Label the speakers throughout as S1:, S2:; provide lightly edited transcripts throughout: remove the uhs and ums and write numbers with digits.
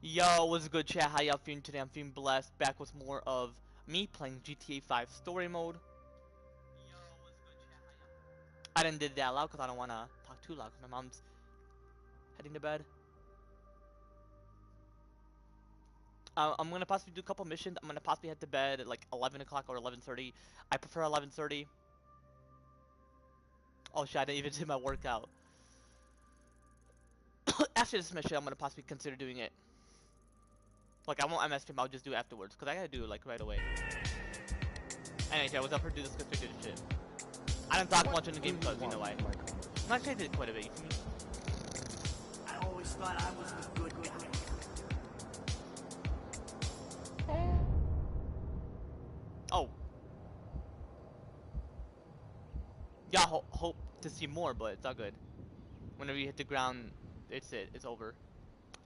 S1: Yo, what's good, chat? How y'all feeling today? I'm feeling blessed. Back with more of me playing GTA 5 story mode. I didn't did that loud because I don't want to talk too loud because my mom's heading to bed. I'm gonna possibly do a couple missions. I'm gonna possibly head to bed at like 11 o'clock or 11:30. I prefer 11:30. Oh shit! I didn't even do my workout. After this mission, I'm gonna possibly consider doing it. Like I won't MS stream. I'll just do it afterwards because I gotta do it like right away. Anyway, chat, what's up for do this good shit? I don't talk much in the game because you know why. I changed it quite a bit. You feel me?
S2: I always thought I was the good guy.
S1: Oh. Yeah, hope to see more, but it's all good. Whenever you hit the ground, it's it. It's over.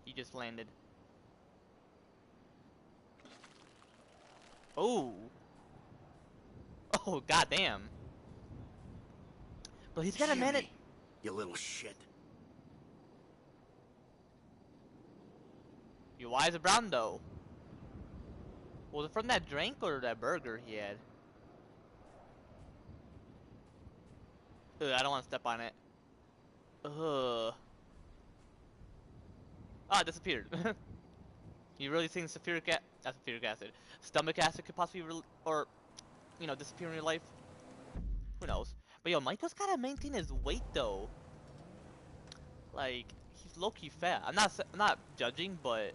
S1: You just landed. Oh. Oh, goddamn. But he's got a minute.
S2: You little shit.
S1: Your eyes are brown though. Was it from that drink or that burger he had? Ugh, I don't want to step on it. Ugh. Ah, it disappeared. You really think sulfuric acid, stomach acid could possibly, or, you know, disappear in your life? Who knows? But yo, Michael's gotta maintain his weight though. Like, he's low-key fat. I'm not judging, but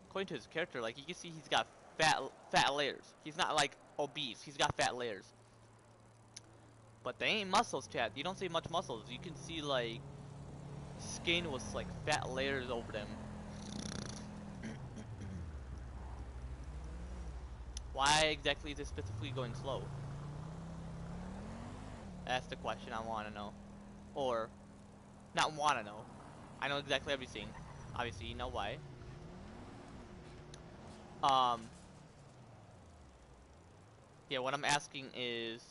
S1: according to his character, like you can see he's got fat layers. He's not like obese. He's got fat layers. But they ain't muscles, chat. You don't see much muscles. You can see like skin with like fat layers over them. Why exactly is it specifically going slow? That's the question I want to know. Or, not want to know. I know exactly everything. Obviously, you know why. Yeah, what I'm asking is...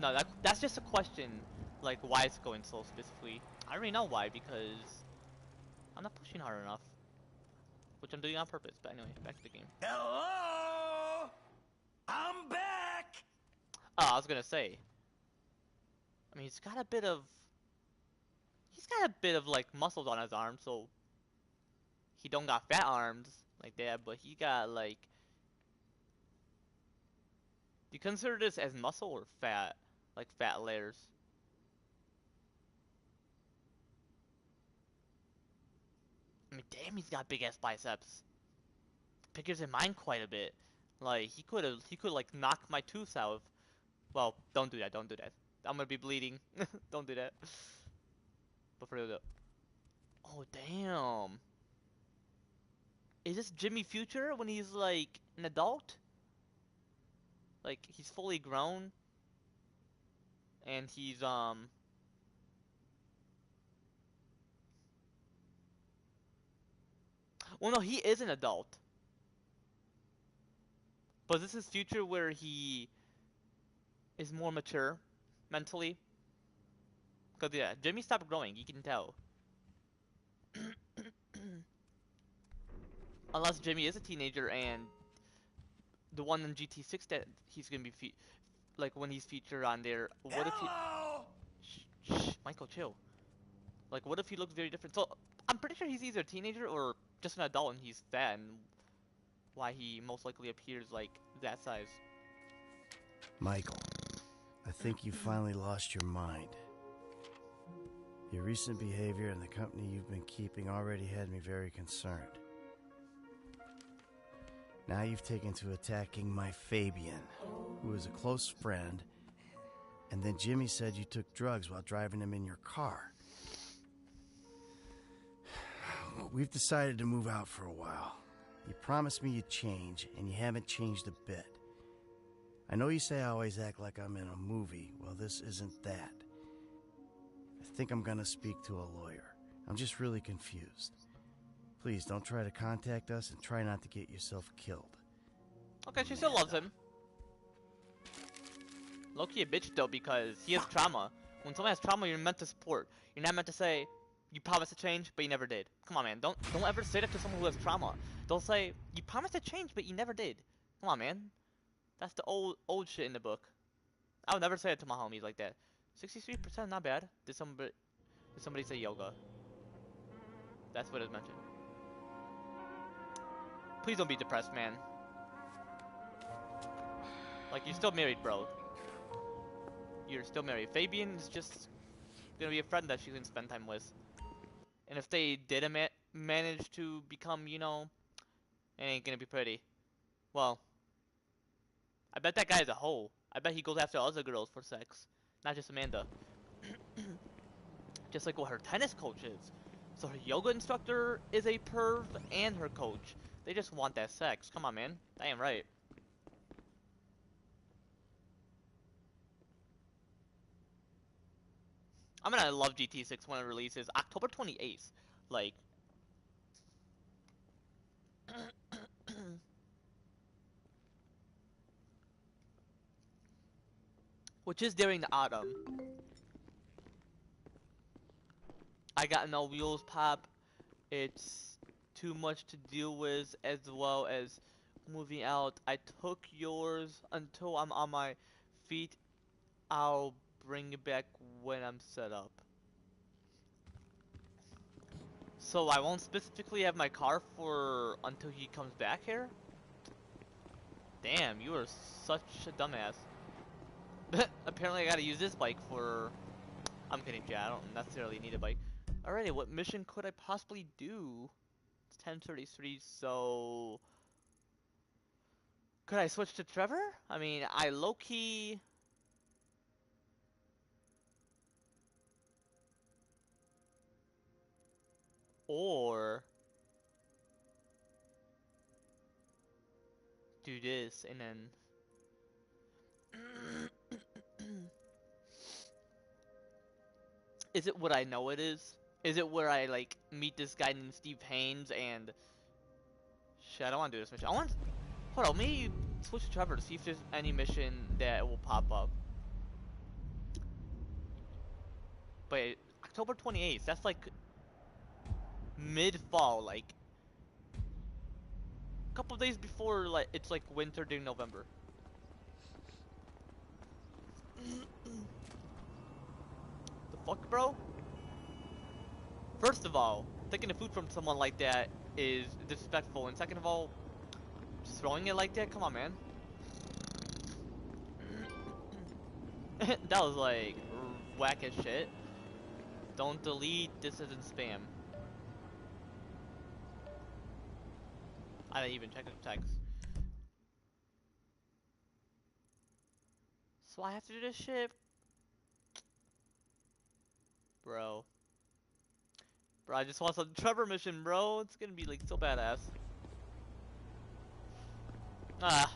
S1: No, that's just a question. Like, why it's going slow specifically. I already know why, because I'm not pushing hard enough. Which I'm doing on purpose, but anyway, back to the game.
S2: Hello? I'm back!
S1: Oh, I was gonna say. I mean, he's got a bit of like muscles on his arms, so he don't got fat arms like that, but he got like. Do you consider this as muscle or fat? Like fat layers? I mean, damn, he's got big ass biceps. Bigger than mine quite a bit. Like he could like knock my tooth out. Well, don't do that. Don't do that. I'm gonna be bleeding. Don't do that. But for real, oh damn. Is this Jimmy Future when he's like an adult? Like he's fully grown and he's well no, he is an adult. But this is future where he is more mature mentally. Cause yeah, Jimmy stopped growing, you can tell. Unless Jimmy is a teenager and the one in GT6 that he's gonna be like when he's featured on there. What if he? Shh, Michael, chill. Like, what if he looks very different? So I'm pretty sure he's either a teenager or just an adult and he's fat, and why he most likely appears like that size.
S3: Michael, I think you finally lost your mind. Your recent behavior and the company you've been keeping already had me very concerned. Now you've taken to attacking my Fabian, who is a close friend, and then Jimmy said you took drugs while driving him in your car. We've decided to move out for a while. You promised me you'd change, and you haven't changed a bit. I know you say I always act like I'm in a movie. Well, this isn't that. I think I'm gonna speak to a lawyer. I'm just really confused. Please don't try to contact us and try not to get yourself killed.
S1: Okay, she still loves him. Low-key a bitch though because he has trauma. When someone has trauma, you're meant to support. You're not meant to say, you promised to change, but you never did. Come on, man. Don't ever say that to someone who has trauma. Don't say, you promised to change, but you never did. Come on, man. That's the old shit in the book. I would never say it to my homies like that. 63%, not bad. Did somebody say yoga? That's what it mentioned. Please don't be depressed, man. Like, you're still married, bro. You're still married. Fabian is just gonna be a friend that she can spend time with. And if they didn't manage to become, you know, it ain't gonna be pretty. Well, I bet that guy is a hoe. I bet he goes after other girls for sex. Not just Amanda. Just like what her tennis coach is. So her yoga instructor is a perv and her coach. They just want that sex. Come on, man. That ain't right. I'm gonna love GT6 when it releases. October 28th. Like... which is during the autumn. I got no wheels pop. It's too much to deal with, as well as moving out. I took yours until I'm on my feet. I'll bring it back when I'm set up. So I won't specifically have my car for until he comes back here? Damn, you are such a dumbass. Apparently I gotta use this bike for... I'm kidding, Chad. I don't necessarily need a bike. Alrighty, what mission could I possibly do? It's 10:33, so... could I switch to Trevor? I mean, I low-key... or... do this, and then... is it what I know it is? Is it where I, like, meet this guy named Steve Haynes and... shit, I don't want to do this mission. I want... hold on, let me switch to Trevor to see if there's any mission that will pop up. But October 28th, that's like... mid-fall, like... a couple days before, like, it's like winter during November. The fuck, bro? First of all, taking the food from someone like that is disrespectful, and second of all, just throwing it like that? Come on, man. That was like whack as shit. Don't delete, this isn't spam. I didn't even check the text. So I have to do this shit? Bro. Bro, I just want some Trevor mission, bro. It's gonna be like so badass. Ah.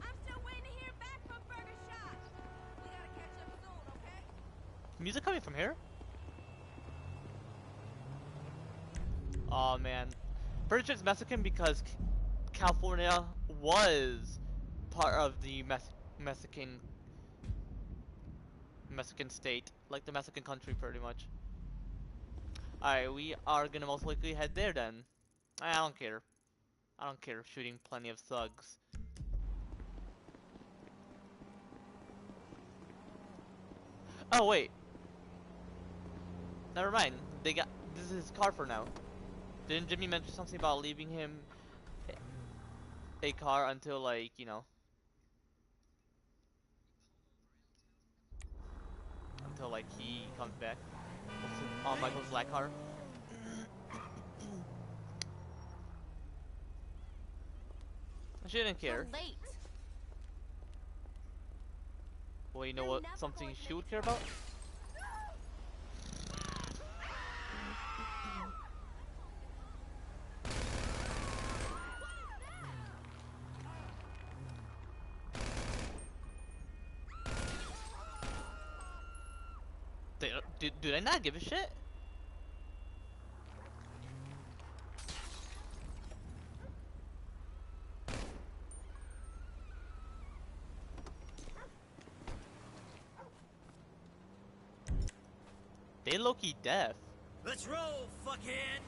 S4: I'm still waiting to hear back from Burger Shot. We gotta catch up soon, okay?
S1: Music coming from here? Oh man. Pretty sure it's Mexican because California was part of the Mexican state, like the Mexican country pretty much. Alright, we are gonna most likely head there then. I don't care. I don't care, shooting plenty of thugs. Oh wait. Never mind. They got this is his car for now. Didn't Jimmy mention something about leaving him a car until, like, you know, until like he comes back on Michael's black car? She didn't care.
S4: We're late.
S1: Well, you know what? Something she would care about? Do they not give a shit? They low-key deaf.
S2: Let's roll, fuckhead!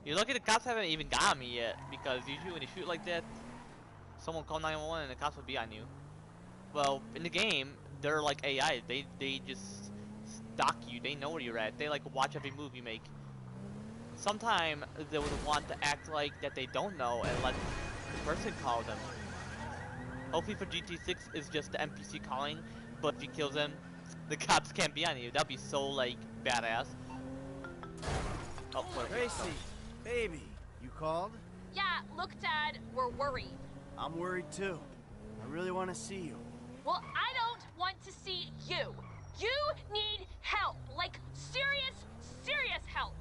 S1: You're lucky the cops haven't even got me yet, because usually when you shoot like that, someone call 911 and the cops would be on you. Well, in the game, they're like AI. They just stalk you. They know where you're at. They like watch every move you make. Sometime they would want to act like that they don't know and let the person call them. Hopefully for GT6 is just the NPC calling, but if you kill them, the cops can't be on you. That'd be so like badass. Oh, what?
S3: Tracy, baby, you called?
S5: Yeah, look, Dad, we're worried.
S3: I'm worried too. I really want to see you.
S5: Well, I don't want to see you. You need help. Like, serious help.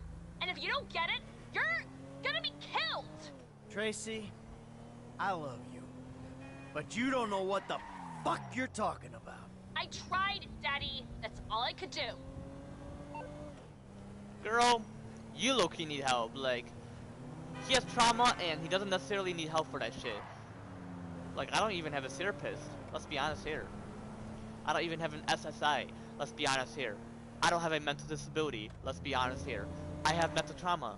S5: And if you don't get it, you're gonna be killed.
S3: Tracy, I love you. But you don't know what the fuck you're talking about.
S5: I tried, Daddy. That's all I could do.
S1: Girl, you low-key need help. Like, he has trauma and he doesn't necessarily need help for that shit. Like, I don't even have a therapist. Let's be honest here. I don't even have an SSI. Let's be honest here. I don't have a mental disability. Let's be honest here. I have mental trauma.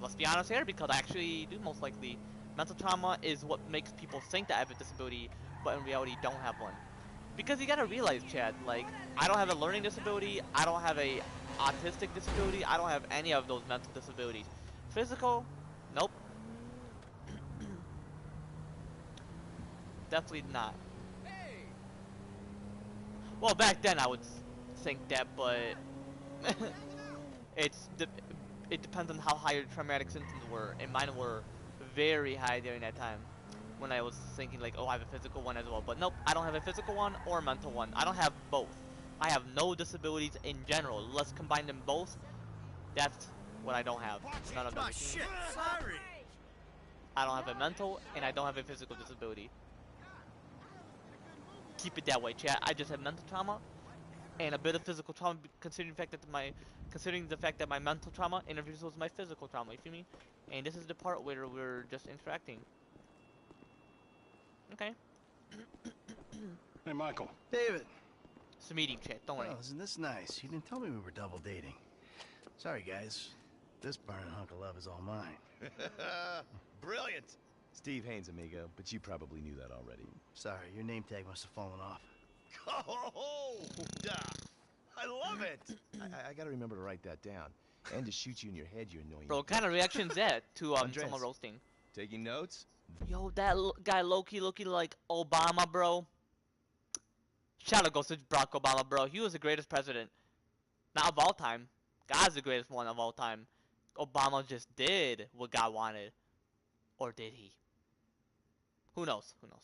S1: Let's be honest here, because I actually do most likely. Mental trauma is what makes people think that I have a disability, but in reality don't have one. Because you gotta realize, Chad, like, I don't have a learning disability, I don't have a autistic disability, I don't have any of those mental disabilities. Physical? Nope. Definitely not. Well, back then I would think that, but it depends on how high your traumatic symptoms were, and mine were very high during that time when I was thinking like, oh, I have a physical one as well. But nope, I don't have a physical one or a mental one. I don't have both. I have no disabilities in general. Let's combine them both. That's what I don't have. None of them.
S3: Oh shit, sorry.
S1: I don't have a mental and I don't have a physical disability. Keep it that way, chat. I just have mental trauma and a bit of physical trauma, considering the fact that my mental trauma interferes with my physical trauma. You feel me? And this is the part where we're just interacting. Okay.
S6: Hey, Michael.
S3: David.
S1: It's a meeting, chat. Don't worry.
S3: Oh, isn't this nice? You didn't tell me we were double dating. Sorry, guys. This burning hunk of love is all mine.
S7: Brilliant! Steve Haynes, amigo, but you probably knew that already.
S3: Sorry, your name tag must have fallen off.
S7: Oh, duh. I love it! I gotta remember to write that down. And to shoot you in your head, you annoying.
S1: Bro, what kind of reaction's that to
S7: Andres.
S1: someone roasting?
S7: Taking notes?
S1: Yo, that guy Loki looking like Obama, bro. Shout out goes to Barack Obama, bro. He was the greatest president. Not of all time. God's the greatest one of all time. Obama just did what God wanted. Or did he? Who knows? Who knows?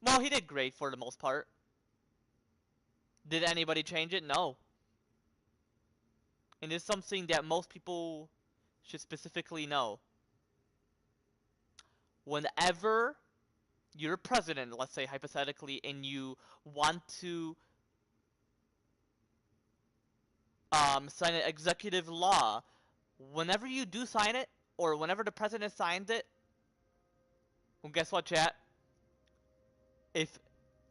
S1: Well, he did great for the most part. Did anybody change it? No. And it's something that most people should specifically know. Whenever you're president, let's say hypothetically, and you want to sign an executive law, whenever you do sign it, or whenever the president signs it, well, guess what, chat? If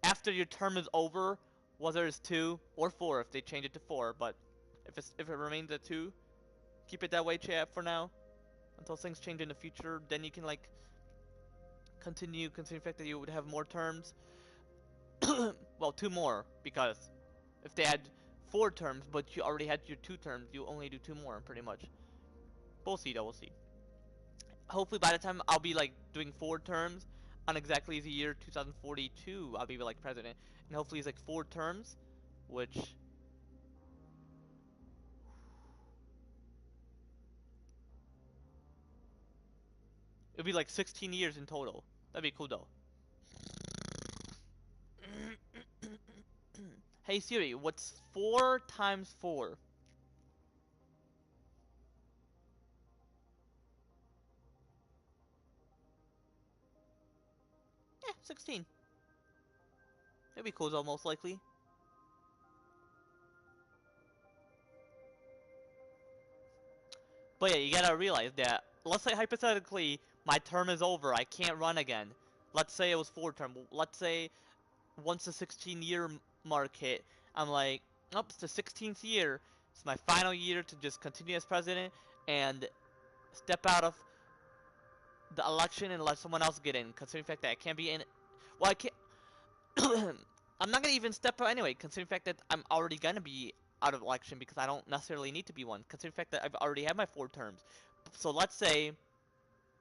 S1: after your term is over, whether it's 2 or 4, if they change it to 4, but if it remains at 2, keep it that way, chat, for now, until things change in the future. Then you can like continue considering the fact that you would have more terms. Well, 2 more, because if they had 4 terms, but you already had your 2 terms, you only do 2 more, pretty much. We'll see, though. We'll see. Hopefully, by the time I'll be like doing 4 terms on exactly the year 2042, I'll be like president, and hopefully it's like 4 terms, which it'll be like 16 years in total. That'd be cool, though. Hey Siri, what's 4 times 4? Yeah, 16. That'd be cool, though, most likely. But yeah, you gotta realize that, let's say hypothetically, my term is over, I can't run again. Let's say it was 4 term. Let's say once the 16-year mark hit, I'm like, nope, it's the 16th year. It's my final year to just continue as president and step out of the election and let someone else get in. Considering the fact that I can't be in, well, I can't. I'm not gonna even step out anyway. Considering the fact that I'm already gonna be out of election because I don't necessarily need to be one. Considering the fact that I've already had my 4 terms. So let's say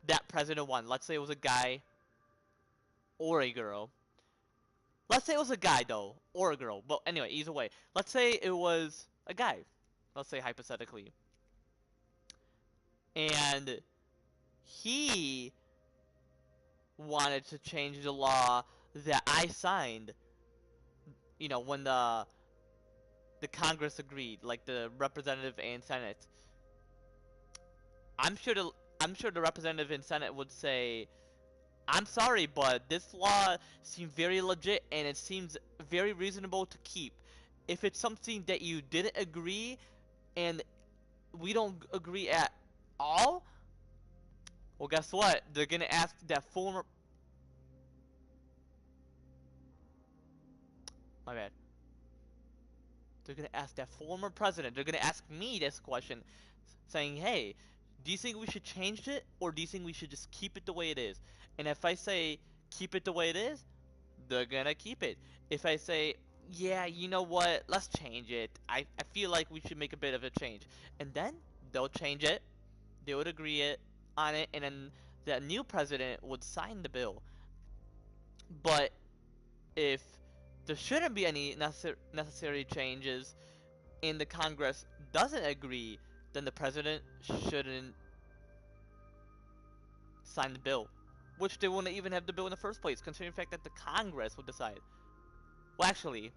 S1: that president won. Let's say it was a guy or a girl. Let's say it was a guy though, or a girl. But anyway, either way. Let's say it was a guy. Let's say hypothetically. And he wanted to change the law that I signed, you know, when the Congress agreed, like the representative and Senate. I'm sure the representative and Senate would say, I'm sorry, but this law seems very legit and it seems very reasonable to keep. If it's something that you didn't agree and we don't agree at all, well, guess what? They're gonna ask that former. My bad. They're gonna ask that former president. They're gonna ask me this question, saying, "Hey, do you think we should change it, or do you think we should just keep it the way it is?" And if I say keep it the way it is, they're gonna keep it. If I say, yeah, you know what, let's change it. I feel like we should make a bit of a change. And then they'll change it. They would agree on it, and then the new president would sign the bill. But if there shouldn't be any necessary changes and the Congress doesn't agree, then the president shouldn't sign the bill. Which they wouldn't even have the bill in the first place, considering the fact that the Congress would decide. Well, actually,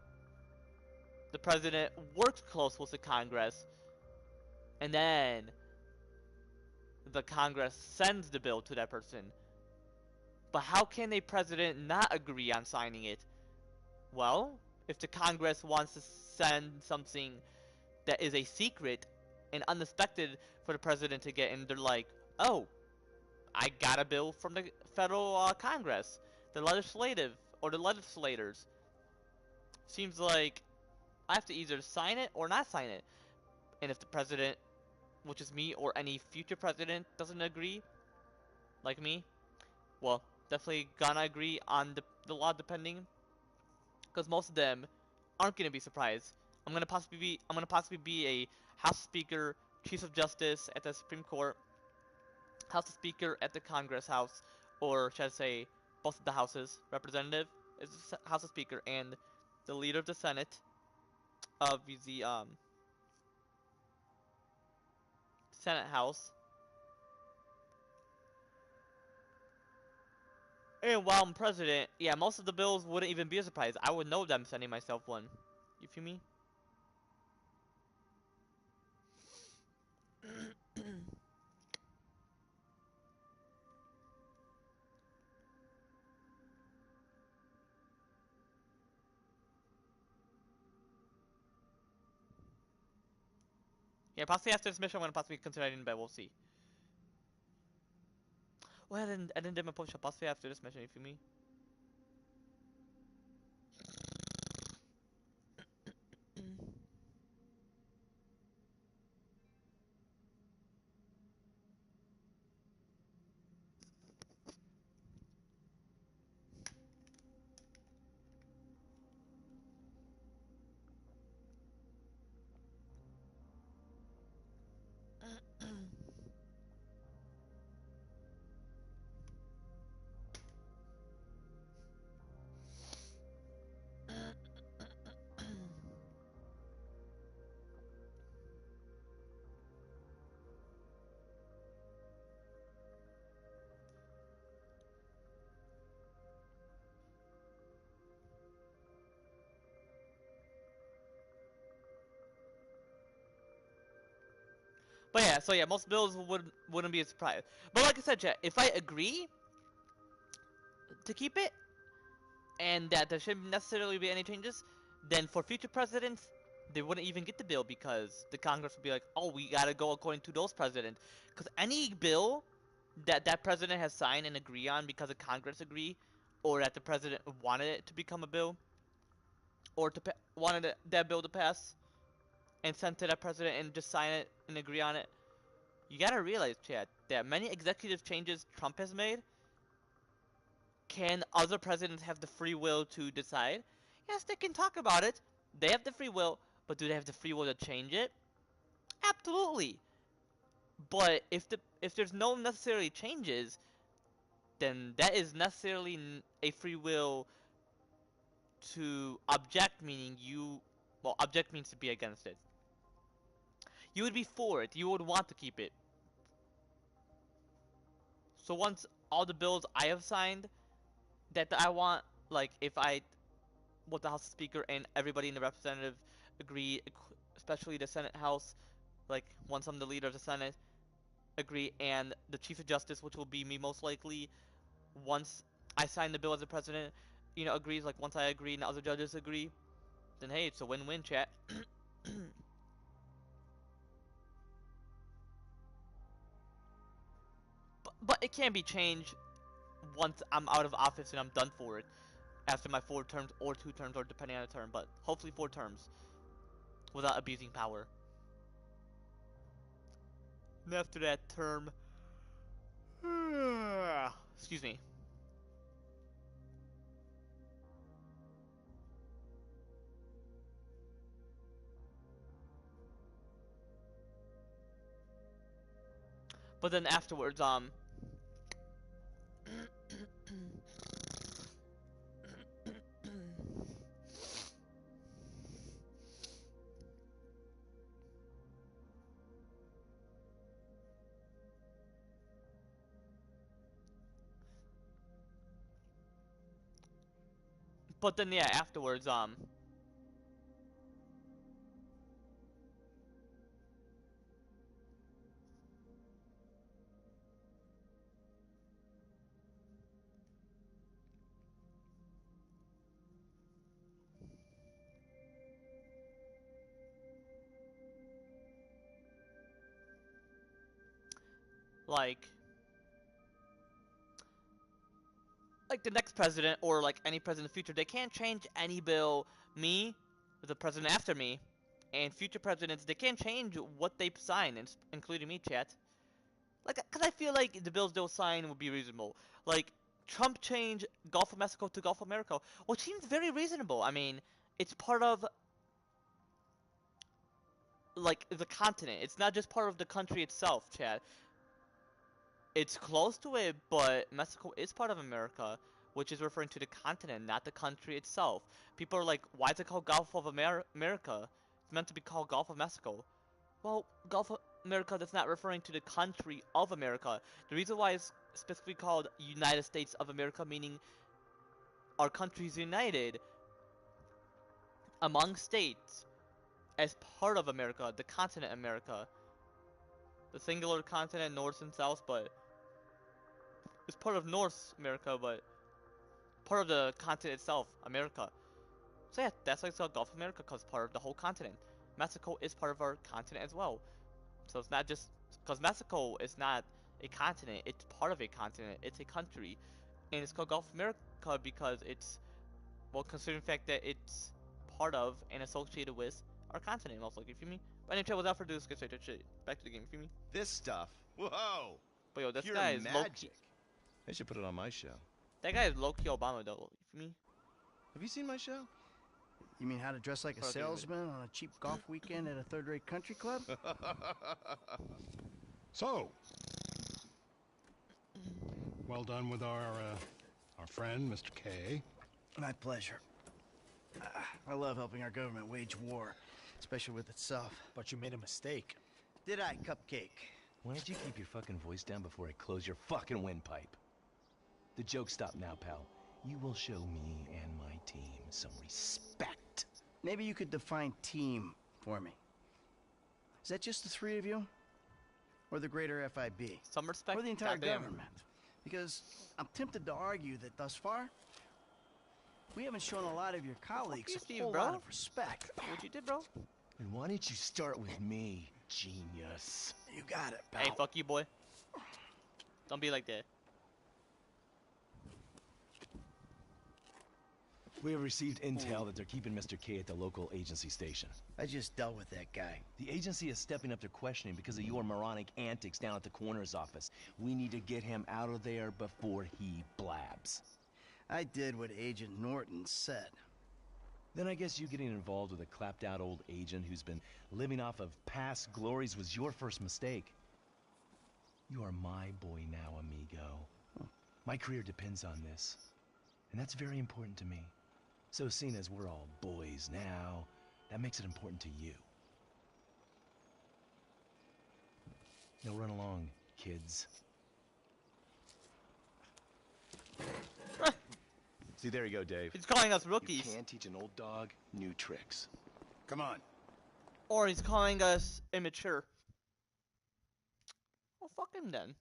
S1: the president works close with the Congress, and then the Congress sends the bill to that person. But how can a president not agree on signing it? Well, if the Congress wants to send something that is a secret and unexpected for the president to get, and they're like, oh, I got a bill from the federal Congress, the legislative, or the legislators. Seems like I have to either sign it or not sign it. And if the president, which is me, or any future president doesn't agree, like me, well, definitely gonna agree on the law depending, because most of them aren't gonna be surprised. I'm gonna possibly be a House Speaker, Chief of Justice at the Supreme Court, House Speaker at the Congress House, or should I say, both of the houses. Representative is the House Speaker, and the leader of the Senate of the Senate House. And while I'm president, yeah, most of the bills wouldn't even be a surprise. I would know them sending myself one. You feel me? Yeah, possibly after this mission, I'm gonna possibly consider it, but we'll see. Well, I didn't do my push up. Possibly after this mission, you feel me? But yeah, so yeah, most bills wouldn't be a surprise. But like I said, chat, if I agree to keep it, and that there shouldn't necessarily be any changes, then for future presidents, they wouldn't even get the bill because the Congress would be like, oh, we gotta go according to those president. Because any bill that that president has signed and agree on because the Congress agree, or that the president wanted it to become a bill, or wanted that bill to pass, and sent to that president and just sign it and agree on it. You gotta realize, Chad, that many executive changes Trump has made, can other presidents have the free will to decide? Yes, they can talk about it. They have the free will, but do they have the free will to change it? Absolutely. But if there's no necessary changes, then that is necessarily a free will to object, meaning you, well, object means to be against it. You would be for it. You would want to keep it. So once all the bills I have signed that I want, like if I, what the House Speaker and everybody in the representative agree, especially the Senate House, like once I'm the leader of the Senate, agree, and the Chief of Justice, which will be me most likely, once I sign the bill as a president, you know, agrees, like once I agree and the other judges agree, then hey, it's a win-win, chat. But it can be changed once I'm out of office and I'm done for it, after my 4 terms or 2 terms, or depending on the term, but hopefully 4 terms without abusing power. And after that term, excuse me. But then afterwards, but then yeah, afterwards, like the next president or like any president in the future, they can't change any bill. Me, the president after me, and future presidents, they can't change what they sign, including me, chat. Like, cause I feel like the bills they'll sign would be reasonable. Like, Trump changed Gulf of Mexico to Gulf of America, which seems very reasonable. I mean, it's part of like the continent. It's not just part of the country itself, Chad. It's close to it, but Mexico is part of America, which is referring to the continent, not the country itself. People are like, why is it called Gulf of America? It's meant to be called Gulf of Mexico. Well, Gulf of America, that's not referring to the country of America. The reason why it's specifically called United States of America, meaning our countries united among states as part of America, the continent America. The singular continent, North and South, but it's part of North America, but part of the continent itself, America. So yeah, that's why it's called Gulf of America, because part of the whole continent. Mexico is part of our continent as well. So it's not just, because Mexico is not a continent, it's part of a continent, it's a country. And it's called Gulf of America because it's, well, considering the fact that it's part of and associated with our continent, most likely, you feel me? But anyway, without further ado, let's get straight to shit. Back to the game, you feel me?
S7: This stuff. Whoa.
S1: But yo, this
S7: Pure
S1: guy is low-key.
S7: magic. They should put it on my show.
S1: That guy is low-key Obama, though, you feel me?
S7: Have you seen my show?
S3: You mean how to dress like a salesman on a cheap golf weekend at a third-rate country club?
S6: So, well done with our friend, Mr. K.
S3: My pleasure. I love helping our government wage war, especially with itself.
S8: But you made a mistake.
S3: Did I, Cupcake?
S7: Why don't you keep your fucking voice down before I close your fucking windpipe? The joke stop now, pal. You will show me and my team some respect.
S3: Maybe you could define team for me. Is that just the 3 of you? Or the greater FIB?
S1: Some respect.
S3: Or the entire
S1: goddamn.
S3: government? Because I'm tempted to argue that thus far, we haven't shown a lot of your colleagues
S1: you,
S3: a
S1: Steve,
S3: whole
S1: bro.
S3: lot of respect.
S1: What you did, bro?
S7: And why didn't you start with me, genius?
S3: You got it, pal.
S1: Hey, fuck you, boy. Don't be like that.
S7: We have received intel that they're keeping Mr. K at the local agency station.
S3: I just dealt with that guy.
S7: The agency is stepping up their questioning because of your moronic antics down at the coroner's office. We need to get him out of there before he blabs.
S3: I did what Agent Norton said.
S7: Then I guess you getting involved with a clapped-out old agent who's been living off of past glories was your first mistake. You are my boy now, amigo. My career depends on this, and that's very important to me. So seeing as we're all boys now, that makes it important to you. Now run along, kids. See, there you go, Dave.
S1: He's calling us
S7: You
S1: rookies.
S7: can't teach an old dog new tricks.
S6: Come on.
S1: Or he's calling us immature. Well, fuck him then.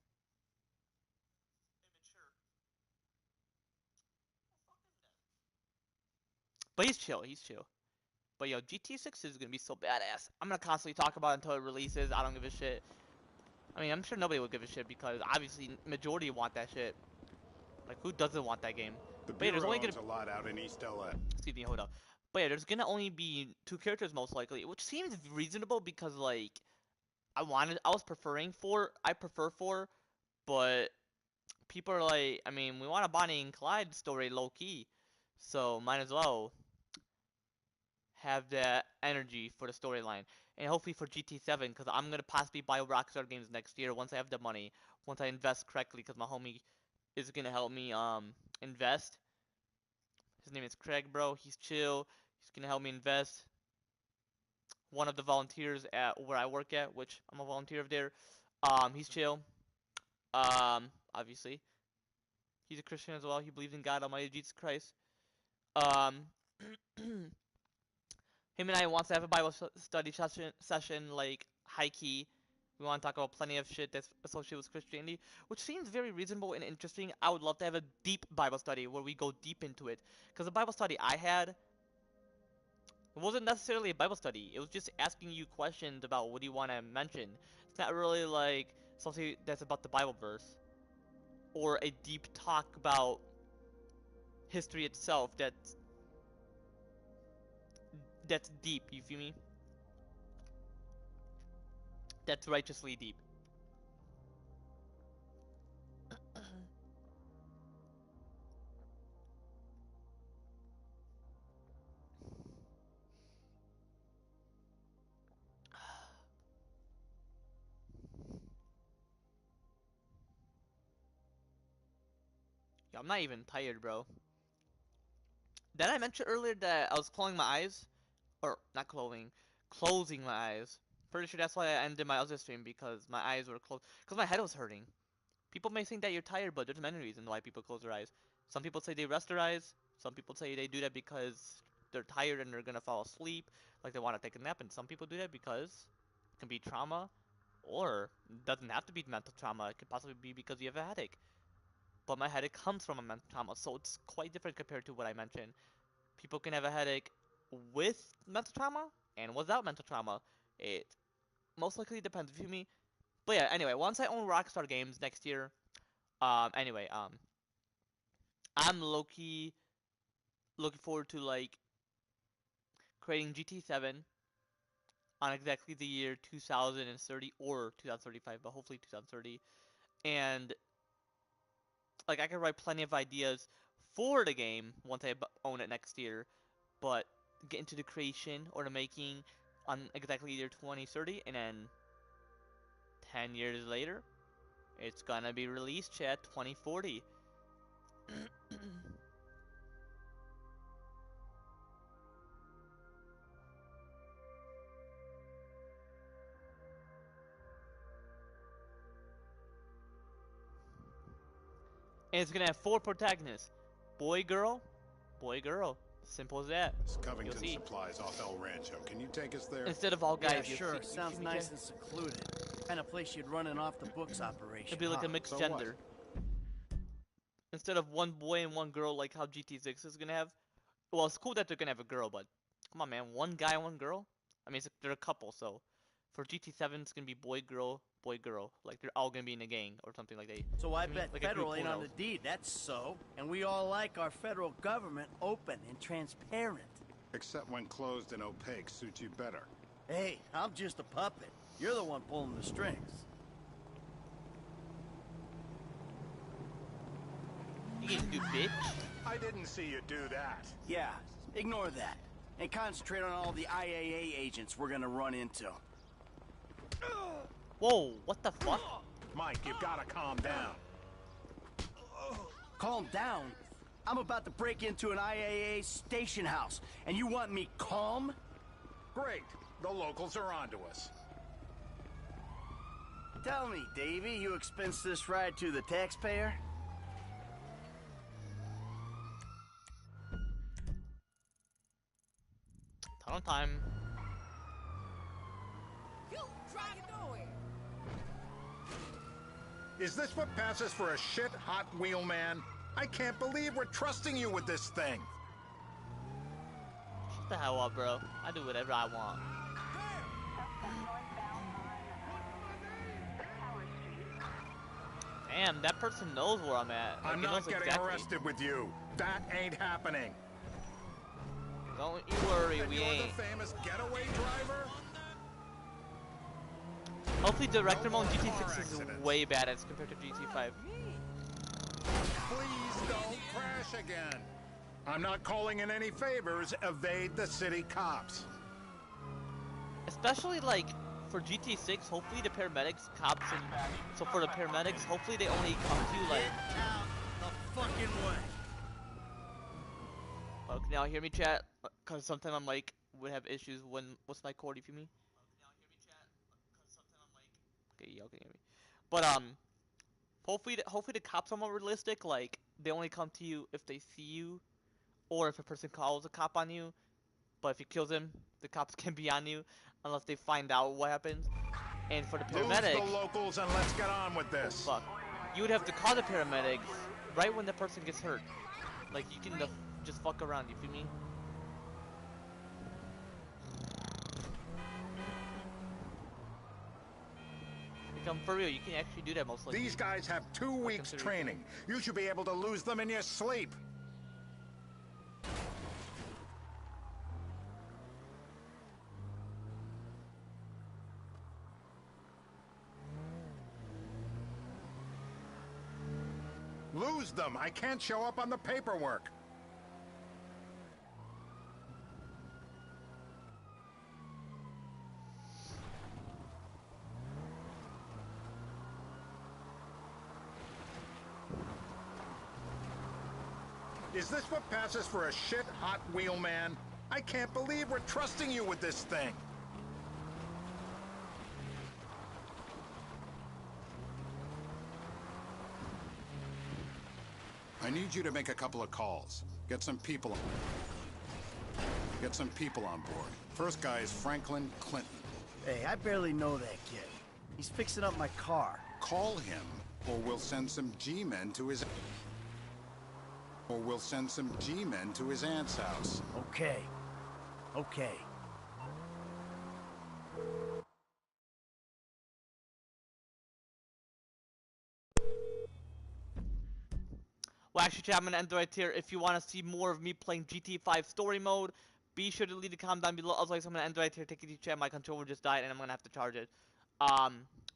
S1: But he's chill, he's chill. But yo, GT6 is gonna be so badass. I'm gonna constantly talk about it until it releases. I don't give a shit. I mean, I'm sure nobody will give a shit because obviously majority want that shit. Like, who doesn't want that game?
S6: The
S1: But yeah, there's
S6: Bureau
S1: only
S6: owns
S1: gonna
S6: a lot out in East LA.
S1: excuse me, hold up. But yeah, there's gonna only be 2 characters most likely, which seems reasonable because like I prefer 4, but people are like, I mean, we want a Bonnie and Clyde story low key, so might as well have that energy for the storyline. And hopefully for GT7, because I'm gonna possibly buy Rockstar Games next year once I have the money, once I invest correctly, because my homie is gonna help me invest. His name is Craig, bro. He's chill. He's gonna help me invest. One of the volunteers at where I work at, which I'm a volunteer of there. He's chill. Obviously, he's a Christian as well. He believes in God Almighty, Jesus Christ. Um, him and I wants to have a Bible study session like high key. We want to talk about plenty of shit that's associated with Christianity, which seems very reasonable and interesting. I would love to have a deep Bible study where we go deep into it. Because the Bible study I had, it wasn't necessarily a Bible study. It was just asking you questions about what do you want to mention. It's not really like something that's about the Bible verse. Or a deep talk about history itself that's deep, you feel me? That's righteously deep. Yeah, I'm not even tired, bro. Did I mention earlier that I was closing my eyes? Or, not closing my eyes. Pretty sure that's why I ended my other stream, because my eyes were closed. Because my head was hurting. People may think that you're tired, but there's many reasons why people close their eyes. Some people say they rest their eyes. Some people say they do that because they're tired and they're gonna fall asleep, like they want to take a nap. And some people do that because it can be trauma, or it doesn't have to be mental trauma. It could possibly be because you have a headache. But my headache comes from a mental trauma, so it's quite different compared to what I mentioned. People can have a headache with mental trauma and without mental trauma. It most likely depends, you feel me? But yeah, anyway, once I own Rockstar Games next year, anyway, I'm low-key looking forward to like creating GT7 on exactly the year 2030 or 2035, but hopefully 2030. And like I can write plenty of ideas for the game once I own it next year, but get into the creation or the making on exactly year 2030, and then 10 years later, it's gonna be released, chat, 2040. And it's gonna have 4 protagonists. Boy, girl, boy, girl. Simple as that.
S6: It's
S1: You'll
S6: Covington
S1: see.
S6: Supplies off El Rancho. Can you take us there?
S1: Instead of all guys,
S3: Yeah,
S1: you'll
S3: sure.
S1: see,
S3: Sounds
S1: you see
S3: nice
S1: Jay?
S3: and secluded. Kind of place you'd run an off-the-books operation.
S1: It'd be like
S3: huh?
S1: a mixed
S6: So
S1: gender. Instead of one boy and one girl like how GT6 is gonna have. Well, it's cool that they're gonna have a girl, but come on, man. One guy, one girl? I mean, they're a couple, so for GT7, it's gonna be boy, girl, boy, girl. Like they're all gonna be in a gang or something like that.
S3: So I
S1: mean,
S3: bet
S1: like a
S3: federal
S1: group,
S3: ain't
S1: who
S3: on the
S1: knows?
S3: deed, that's so. And we all like our federal government open and transparent.
S6: Except when closed and opaque suits you better.
S3: Hey, I'm just a puppet. You're the one pulling the strings.
S1: You can do bitch.
S6: I didn't see you do that.
S3: Yeah, ignore that. And concentrate on all the IAA agents we're gonna run into.
S1: Whoa, what the fuck?
S6: Mike, you've got to calm down.
S3: Calm down. I'm about to break into an IAA station house, and you want me calm?
S6: Great. The locals are onto us.
S3: Tell me, Davey, you expense this ride to the taxpayer?
S1: Tunnel time.
S4: You trying to do it?
S6: Is this what passes for a shit Hot Wheel man? I can't believe we're trusting you with this thing.
S1: Shut the hell up, bro. I do whatever I want. Damn, that person knows where I'm at. Like,
S6: I'm
S1: he
S6: not
S1: knows
S6: getting
S1: exactly.
S6: arrested with you. That ain't happening.
S1: Don't you worry,
S6: And
S1: we
S6: you're
S1: ain't.
S6: the famous getaway driver?
S1: Hopefully, director
S6: No
S1: mode
S6: more car
S1: GT6 is
S6: accidents.
S1: way bad as compared to GT5.
S6: Please don't crash again. I'm not calling in any favors. Evade the city cops.
S1: Especially like for GT6, hopefully the paramedics, cops, and so for the paramedics, hopefully they only come to you like.
S3: Get out the fucking way.
S1: Okay, now hear me, chat, because sometimes I'm like would have issues when what's my cord? You feel me? Okay, y'all can hear me. But hopefully the cops are more realistic. Like they only come to you if they see you, or if a person calls a cop on you. But if you kill them, the cops can be on you unless they find out what happens. And for the
S6: Lose
S1: paramedic,
S6: the locals and let's get on with this.
S1: fuck, you would have to call the paramedics right when the person gets hurt. Like you can just fuck around. You feel me? Like, for real, you can actually do that most likely.
S6: These guys have 2 weeks
S1: consider it
S6: training. You should be able to lose them in your sleep. Lose them. I can't show up on the paperwork. Is this what passes for a shit Hot Wheel man? I can't believe we're trusting you with this thing. I need you to make a couple of calls. Get some people on board. First guy is Franklin Clinton.
S3: Hey, I barely know that kid. He's fixing up my car.
S6: Call him, or we'll send some G-men to his... aunt's house.
S3: Okay. Okay.
S1: Well, actually, chat, I'm gonna end right here. If you want to see more of me playing GT5 story mode, be sure to leave a comment down below. Otherwise, I'm gonna end right here. Take it easy, chat. My controller just died, and I'm gonna have to charge it.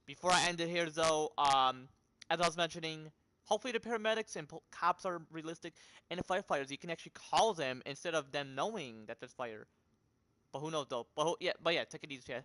S1: Before I end it here, though, as I was mentioning, hopefully the paramedics and cops are realistic, and the firefighters, you can actually call them instead of them knowing that there's fire. But who knows, though? But yeah, take it easy, chat.